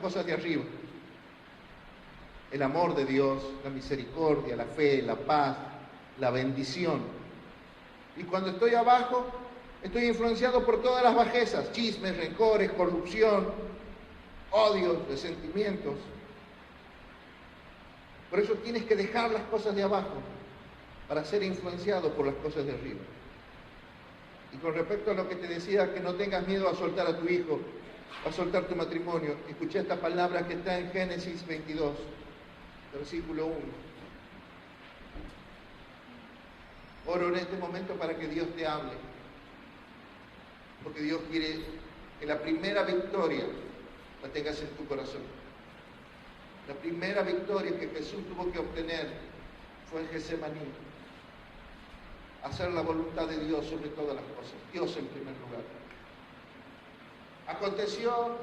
cosas de arriba. El amor de Dios, la misericordia, la fe, la paz, la bendición. Y cuando estoy abajo, estoy influenciado por todas las bajezas, chismes, rencores, corrupción, odios, resentimientos. Por eso tienes que dejar las cosas de abajo para ser influenciado por las cosas de arriba. Y con respecto a lo que te decía, que no tengas miedo a soltar a tu hijo, a soltar tu matrimonio, escuché esta palabra que está en Génesis 22, versículo 1. Oro en este momento para que Dios te hable, porque Dios quiere que la primera victoria la tengas en tu corazón. La primera victoria que Jesús tuvo que obtener fue en Getsemaní. Hacer la voluntad de Dios sobre todas las cosas. Dios en primer lugar. Aconteció,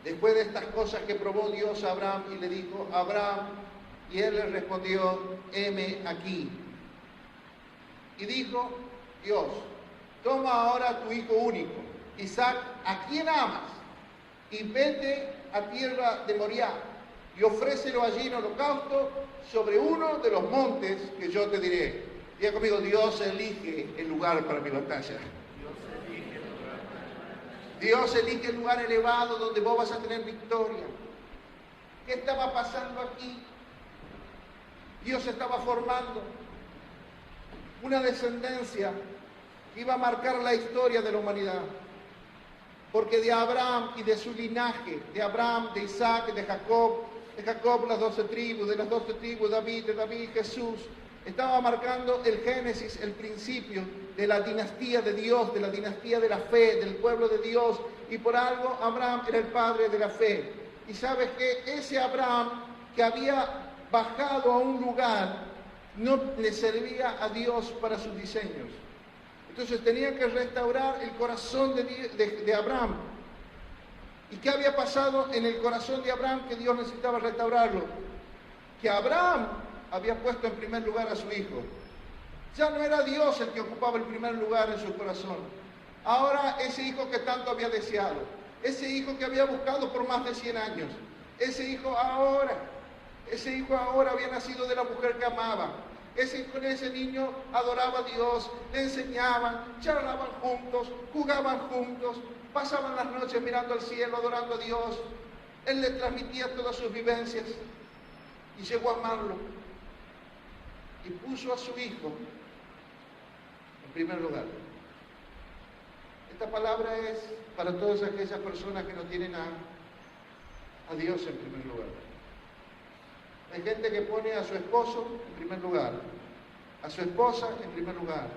después de estas cosas, que probó Dios a Abraham y le dijo: Abraham, y él le respondió: heme aquí. Y dijo Dios: toma ahora a tu hijo único, Isaac, a quien amas, y vete a tierra de Moriah, y ofrécelo allí en holocausto sobre uno de los montes que yo te diré. Diga conmigo: Dios elige el lugar para mi batalla. Dios elige el lugar elevado donde vos vas a tener victoria. ¿Qué estaba pasando aquí? Dios estaba formando una descendencia que iba a marcar la historia de la humanidad. Porque de Abraham y de su linaje, de Abraham, de Isaac, de Jacob las 12 tribus, de las 12 tribus David, de David Jesús, estaba marcando el Génesis, el principio de la dinastía de Dios, de la dinastía de la fe, del pueblo de Dios, y por algo Abraham era el padre de la fe. Y sabes que ese Abraham que había bajado a un lugar no le servía a Dios para sus diseños. Entonces tenía que restaurar el corazón de Abraham. ¿Y qué había pasado en el corazón de Abraham que Dios necesitaba restaurarlo? Que Abraham había puesto en primer lugar a su hijo. Ya no era Dios el que ocupaba el primer lugar en su corazón. Ahora ese hijo que tanto había deseado, ese hijo que había buscado por más de 100 años, ese hijo ahora había nacido de la mujer que amaba. Ese niño adoraba a Dios, le enseñaban, charlaban juntos, jugaban juntos, pasaban las noches mirando al cielo, adorando a Dios. Él le transmitía todas sus vivencias y llegó a amarlo. Y puso a su hijo en primer lugar. Esta palabra es para todas aquellas personas que no tienen a Dios en primer lugar. Hay gente que pone a su esposo en primer lugar, a su esposa en primer lugar,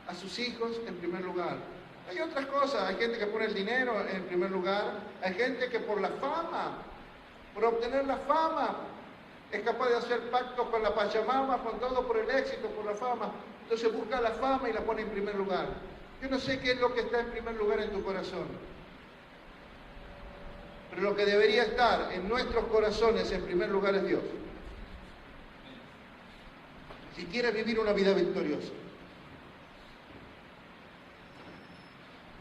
a sus hijos en primer lugar. Hay otras cosas, hay gente que pone el dinero en primer lugar, hay gente que por la fama, por obtener la fama, es capaz de hacer pactos con la Pachamama, con todo por el éxito, por la fama. Entonces busca la fama y la pone en primer lugar. Yo no sé qué es lo que está en primer lugar en tu corazón. Pero lo que debería estar en nuestros corazones en primer lugar es Dios. Si quieres vivir una vida victoriosa.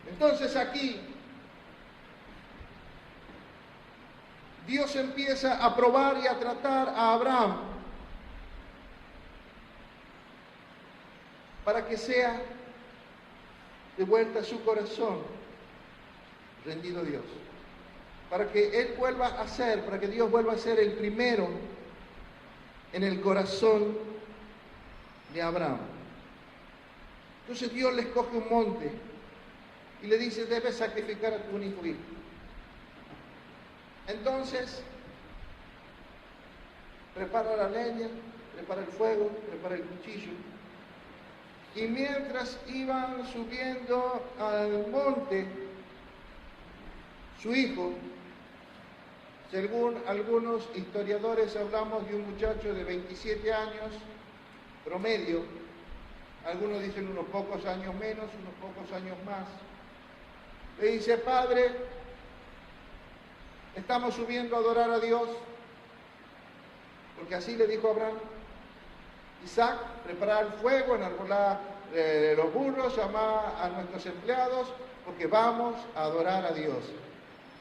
Entonces aquí Dios empieza a probar y a tratar a Abraham para que sea de vuelta su corazón rendido a Dios. Para que Él vuelva a ser, para que Dios vuelva a ser el primero en el corazón de Abraham. Entonces Dios le escoge un monte y le dice: debes sacrificar a tu único hijo. Entonces prepara la leña, prepara el fuego, prepara el cuchillo. Y mientras iban subiendo al monte, su hijo, según algunos historiadores hablamos de un muchacho de 27 años promedio, algunos dicen unos pocos años menos, unos pocos años más, le dice: padre, estamos subiendo a adorar a Dios, porque así le dijo Abraham. Isaac, prepara el fuego, enarbolar los burros, llama a nuestros empleados, porque vamos a adorar a Dios.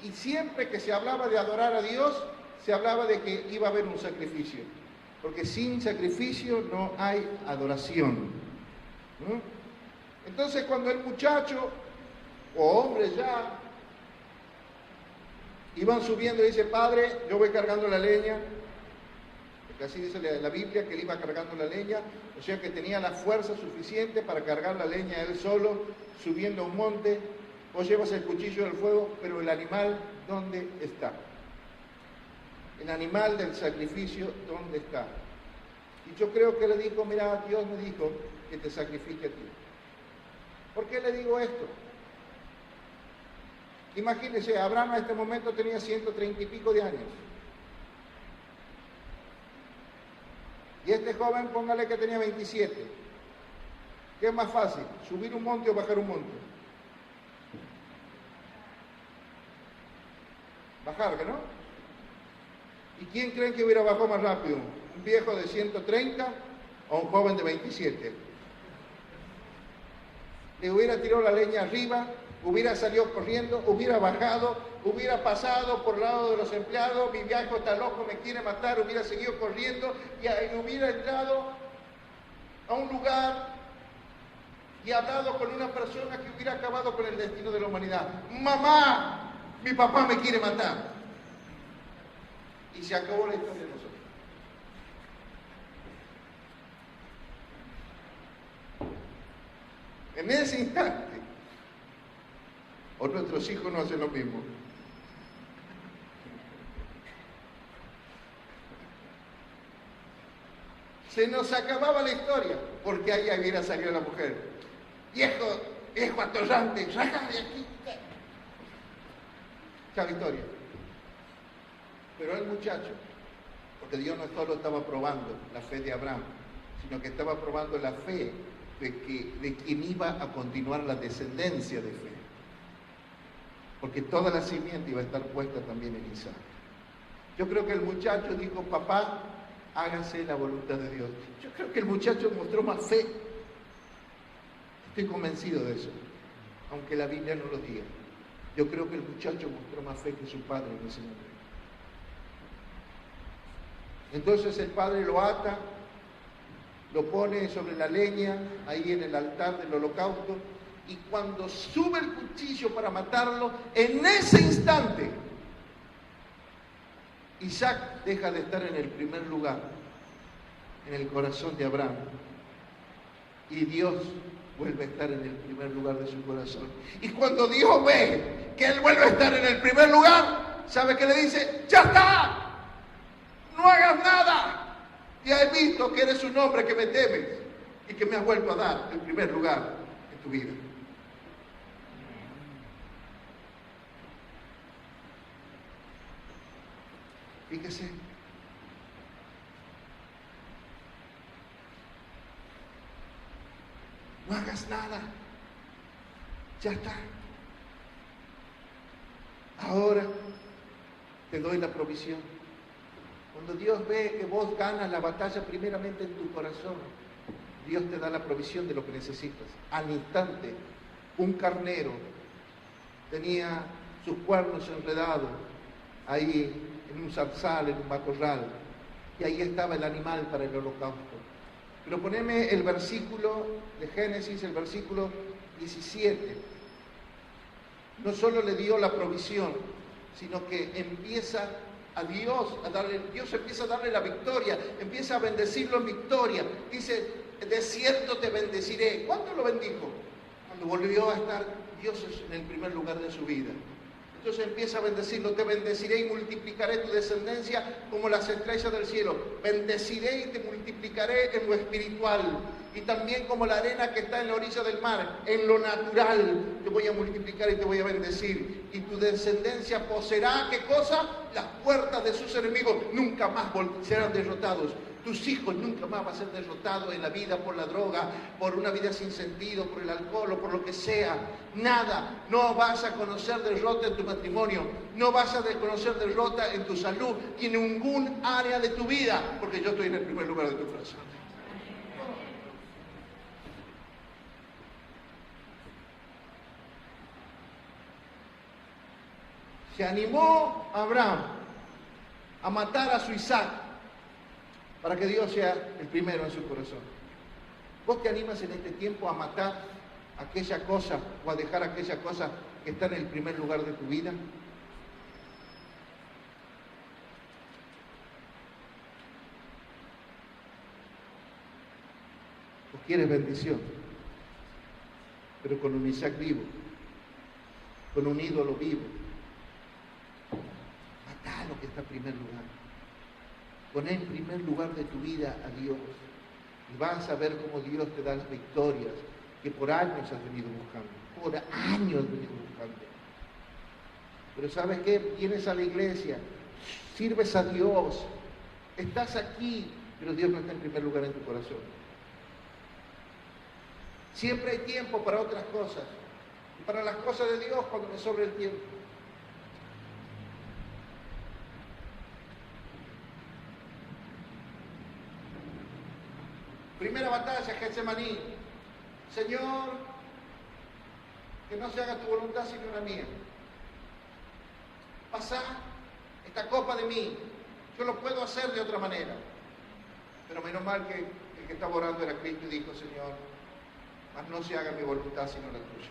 Y siempre que se hablaba de adorar a Dios, se hablaba de que iba a haber un sacrificio. Porque sin sacrificio no hay adoración. ¿No? Entonces cuando el muchacho, o hombre ya, iban subiendo y dice, padre, yo voy cargando la leña, porque así dice la Biblia, que él iba cargando la leña, o sea que tenía la fuerza suficiente para cargar la leña él solo, subiendo a un monte. Vos llevas el cuchillo del fuego, pero el animal, ¿dónde está? El animal del sacrificio, ¿dónde está? Y yo creo que le dijo, mira, Dios me dijo que te sacrifique a ti. ¿Por qué le digo esto? Imagínense, Abraham a este momento tenía 130 y pico de años. Y este joven, póngale que tenía 27. ¿Qué es más fácil? ¿Subir un monte o bajar un monte? Bajar, ¿no? ¿Y quién creen que hubiera bajado más rápido? ¿Un viejo de 130 o un joven de 27? Le hubiera tirado la leña arriba, hubiera salido corriendo, hubiera bajado, hubiera pasado por el lado de los empleados, mi viejo está loco, me quiere matar, hubiera seguido corriendo y hubiera entrado a un lugar y hablado con una persona que hubiera acabado con el destino de la humanidad. Mamá, mi papá me quiere matar. Y se acabó la historia de nosotros. En ese instante, o nuestros hijos no hacen lo mismo. Se nos acababa la historia, porque ahí hubiera salido la mujer. Viejo atorrante, saca de aquí. Esa victoria. Pero el muchacho, porque Dios no solo estaba probando la fe de Abraham, sino que estaba probando la fe de quien iba a continuar la descendencia de fe. Porque toda la simiente iba a estar puesta también en Isaac. Yo creo que el muchacho dijo, papá, hágase la voluntad de Dios. Yo creo que el muchacho mostró más fe. Estoy convencido de eso, aunque la Biblia no lo diga. Yo creo que el muchacho mostró más fe que su padre en ese momento. Entonces el padre lo ata, lo pone sobre la leña, ahí en el altar del holocausto, y cuando sube el cuchillo para matarlo, en ese instante, Isaac deja de estar en el primer lugar, en el corazón de Abraham, y Dios vuelve a estar en el primer lugar de su corazón. Y cuando Dios ve que él vuelve a estar en el primer lugar, ¿sabe qué le dice? ¡Ya está! ¡No hagas nada! Ya he visto que eres un hombre que me temes y que me has vuelto a dar el primer lugar en tu vida. Fíjese. No hagas nada. Ya está. Ahora te doy la provisión. Cuando Dios ve que vos ganas la batalla primeramente en tu corazón, Dios te da la provisión de lo que necesitas. Al instante, un carnero tenía sus cuernos enredados ahí en un zarzal, en un matorral, y ahí estaba el animal para el holocausto. Pero poneme el versículo de Génesis, el versículo 17. No solo le dio la provisión, sino que empieza a Dios Dios empieza a darle la victoria, empieza a bendecirlo en victoria. Dice, de cierto te bendeciré. ¿Cuándo lo bendijo? Cuando volvió a estar Dios en el primer lugar de su vida. Entonces empieza a bendecirlo, te bendeciré y multiplicaré tu descendencia como las estrellas del cielo. Bendeciré y te multiplicaré en lo espiritual y también como la arena que está en la orilla del mar. En lo natural te voy a multiplicar y te voy a bendecir. Y tu descendencia poseerá, ¿qué cosa? Las puertas de sus enemigos. Nunca más serán derrotados. Tus hijos nunca más van a ser derrotados en la vida por la droga, por una vida sin sentido, por el alcohol o por lo que sea. Nada. No vas a conocer derrota en tu matrimonio. No vas a conocer derrota en tu salud y en ningún área de tu vida, porque yo estoy en el primer lugar de tu corazón. Se animó Abraham a matar a su Isaac para que Dios sea el primero en su corazón. ¿Vos te animas en este tiempo a matar aquella cosa o a dejar aquella cosa que está en el primer lugar de tu vida? ¿O quieres bendición? Pero con un Isaac vivo, con un ídolo vivo. Matá lo que está en primer lugar. Poné en primer lugar de tu vida a Dios. Y vas a ver cómo Dios te da las victorias que por años has venido buscando. Por años has venido buscando. Pero ¿sabes qué? Vienes a la iglesia, sirves a Dios, estás aquí, pero Dios no está en primer lugar en tu corazón. Siempre hay tiempo para otras cosas. Y para las cosas de Dios cuando me sobre el tiempo. Primera batalla, Getsemaní. Señor, que no se haga tu voluntad sino la mía. Pasá esta copa de mí. Yo lo puedo hacer de otra manera. Pero menos mal que el que estaba orando era Cristo y dijo, Señor, mas no se haga mi voluntad sino la tuya.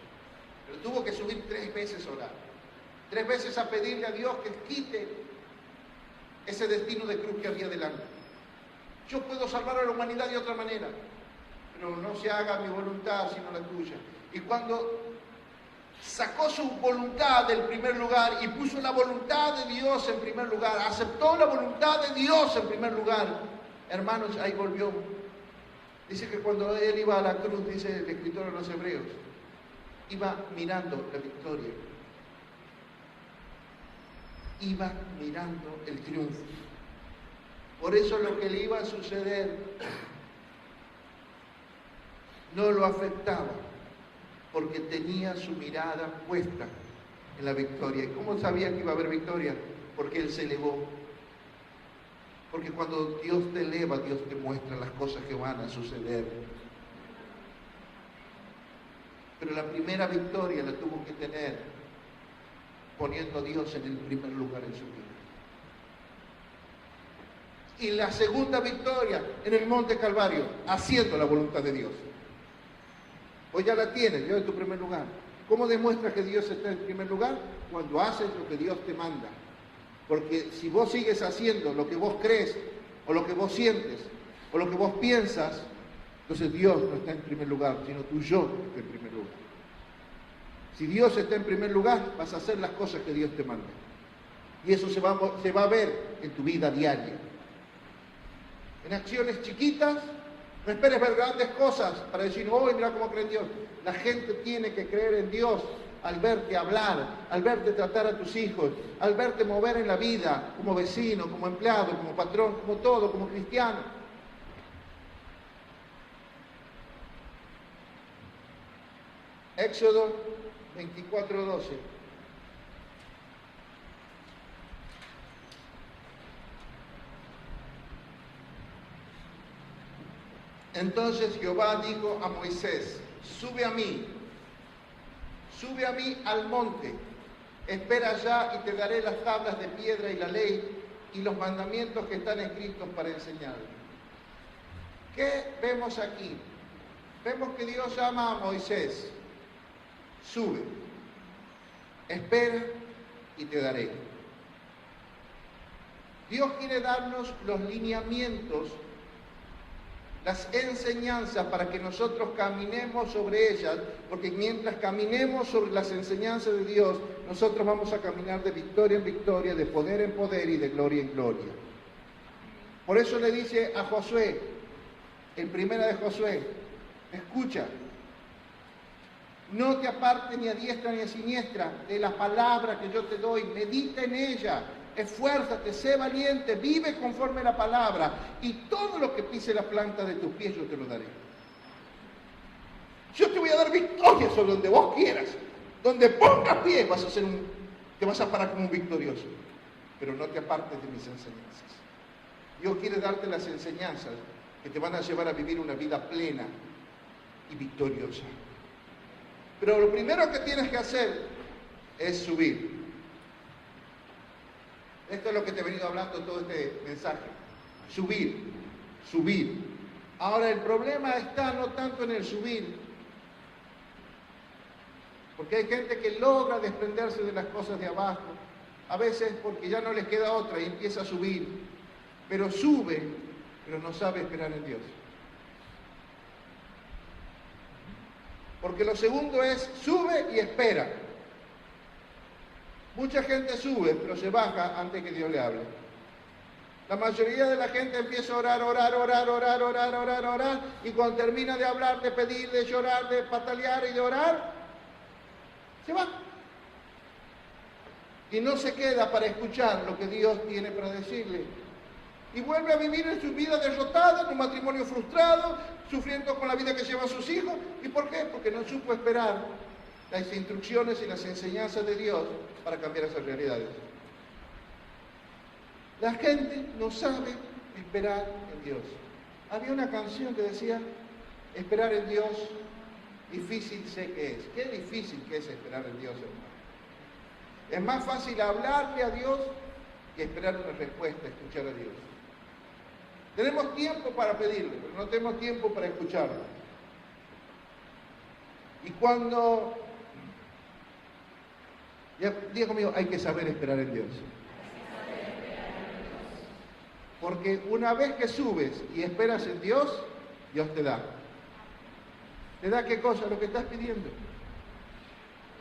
Pero tuvo que subir 3 veces a orar. 3 veces a pedirle a Dios que quite ese destino de cruz que había delante. Yo puedo salvar a la humanidad de otra manera, pero no se haga mi voluntad sino la tuya. Y cuando sacó su voluntad del primer lugar y puso la voluntad de Dios en primer lugar, aceptó la voluntad de Dios en primer lugar, hermanos, ahí volvió. Dice que cuando él iba a la cruz, dice el escritor de los Hebreos, iba mirando la victoria, iba mirando el triunfo. Por eso lo que le iba a suceder no lo afectaba, porque tenía su mirada puesta en la victoria. ¿Y cómo sabía que iba a haber victoria? Porque él se elevó. Porque cuando Dios te eleva, Dios te muestra las cosas que van a suceder. Pero la primera victoria la tuvo que tener poniendo a Dios en el primer lugar en su vida. Y la segunda victoria en el Monte Calvario, haciendo la voluntad de Dios. Pues ya la tienes, Dios en tu primer lugar. ¿Cómo demuestras que Dios está en primer lugar? Cuando haces lo que Dios te manda. Porque si vos sigues haciendo lo que vos crees, o lo que vos sientes, o lo que vos piensas, entonces Dios no está en primer lugar, sino tu yo está en primer lugar. Si Dios está en primer lugar, vas a hacer las cosas que Dios te manda. Y eso se va a ver en tu vida diaria. En acciones chiquitas, no esperes ver grandes cosas para decir, oh, mira cómo cree en Dios. La gente tiene que creer en Dios al verte hablar, al verte tratar a tus hijos, al verte mover en la vida como vecino, como empleado, como patrón, como todo, como cristiano. Éxodo 24:12. Entonces Jehová dijo a Moisés, sube a mí al monte, espera allá y te daré las tablas de piedra y la ley y los mandamientos que están escritos para enseñarle. ¿Qué vemos aquí? Vemos que Dios llama a Moisés, sube, espera y te daré. Dios quiere darnos los lineamientos, las enseñanzas para que nosotros caminemos sobre ellas, porque mientras caminemos sobre las enseñanzas de Dios, nosotros vamos a caminar de victoria en victoria, de poder en poder y de gloria en gloria. Por eso le dice a Josué, en primera de Josué, escucha, no te apartes ni a diestra ni a siniestra de la palabra que yo te doy, medita en ella, esfuérzate, sé valiente, vive conforme a la palabra, y todo lo que pise la planta de tus pies yo te lo daré. Yo te voy a dar victoria sobre donde vos quieras. Donde pongas pie te vas a parar como un victorioso. Pero no te apartes de mis enseñanzas. Dios quiere darte las enseñanzas que te van a llevar a vivir una vida plena y victoriosa. Pero lo primero que tienes que hacer es subir. Esto es lo que te he venido hablando todo este mensaje. Subir, subir. Ahora el problema está no tanto en el subir, porque hay gente que logra desprenderse de las cosas de abajo, a veces porque ya no les queda otra y empieza a subir, pero sube, pero no sabe esperar en Dios. Porque lo segundo es, sube y espera. Mucha gente sube, pero se baja antes que Dios le hable. La mayoría de la gente empieza a orar, y cuando termina de hablar, de pedir, de llorar, de patalear y de orar, se va. Y no se queda para escuchar lo que Dios tiene para decirle. Y vuelve a vivir en su vida derrotada, en un matrimonio frustrado, sufriendo con la vida que llevan sus hijos. ¿Y por qué? Porque no supo esperar las instrucciones y las enseñanzas de Dios para cambiar esas realidades. La gente no sabe esperar en Dios. Había una canción que decía, esperar en Dios, difícil sé que es. Qué difícil que es esperar en Dios, hermano. Es más fácil hablarle a Dios que esperar una respuesta, escuchar a Dios. Tenemos tiempo para pedirle, pero no tenemos tiempo para escucharlo. Y cuando... Ya, diga conmigo, hay que saber esperar en Dios. Porque una vez que subes y esperas en Dios, Dios te da. ¿Te da qué cosa? Lo que estás pidiendo.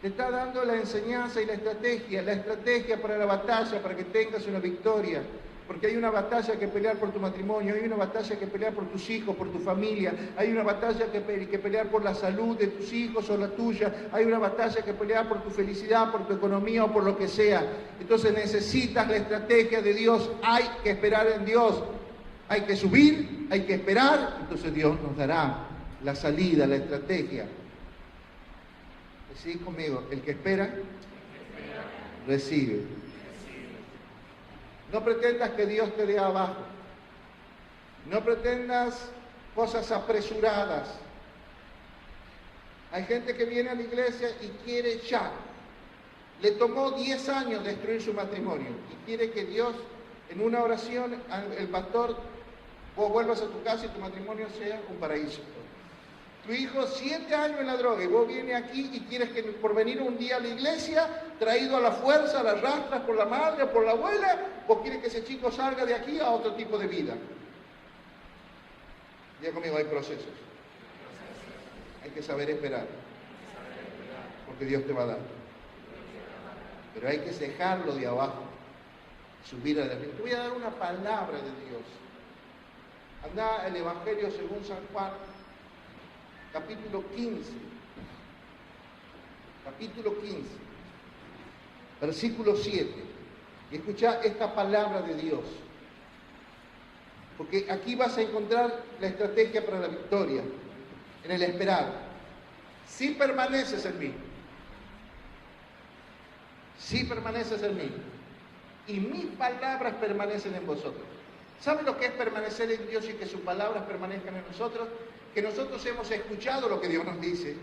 Te está dando la enseñanza y la estrategia para la batalla, para que tengas una victoria. Porque hay una batalla que pelear por tu matrimonio, hay una batalla que pelear por tus hijos, por tu familia, hay una batalla que pelear por la salud de tus hijos o la tuya, hay una batalla que pelear por tu felicidad, por tu economía o por lo que sea. Entonces necesitas la estrategia de Dios, hay que esperar en Dios, hay que subir, hay que esperar, entonces Dios nos dará la salida, la estrategia. Decid conmigo, el que espera, recibe. No pretendas que Dios te dé abajo. No pretendas cosas apresuradas. Hay gente que viene a la iglesia y quiere ya. Le tomó 10 años destruir su matrimonio y quiere que Dios, en una oración, el pastor, vos vuelvas a tu casa y tu matrimonio sea un paraíso. Tu hijo 7 años en la droga y vos vienes aquí y quieres que por venir un día a la iglesia, traído a la fuerza, a las rastras por la madre o por la abuela, vos quieres que ese chico salga de aquí a otro tipo de vida. Ya conmigo, hay procesos. Hay que saber esperar. Porque Dios te va a dar. Pero hay que cejarlo de abajo. Subir adelante. Te voy a dar una palabra de Dios. Anda el Evangelio según San Juan, capítulo 15, versículo 7, y escucha esta palabra de Dios, porque aquí vas a encontrar la estrategia para la victoria, en el esperar. Si permaneces en mí, si permaneces en mí, y mis palabras permanecen en vosotros. ¿Sabe lo que es permanecer en Dios y que sus palabras permanezcan en nosotros? Que nosotros hemos escuchado lo que Dios nos dice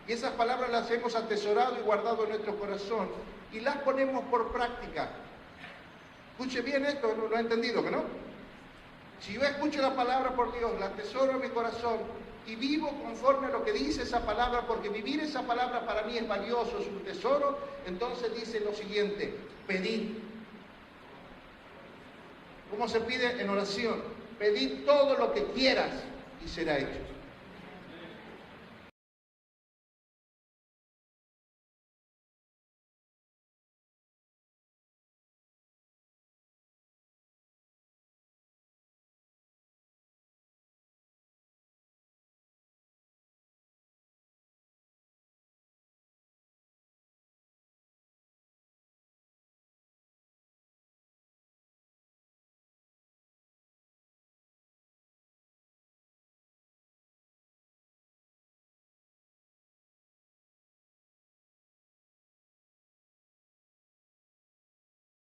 y esas palabras las hemos atesorado y guardado en nuestro corazón y las ponemos por práctica. Escuche bien esto, ¿no? ¿Lo ha entendido que no? Si yo escucho la palabra por Dios, la atesoro en mi corazón y vivo conforme a lo que dice esa palabra, porque vivir esa palabra para mí es valioso, es un tesoro, entonces dice lo siguiente: pedid. ¿Cómo se pide? En oración. Pedid todo lo que quieras y será hecho.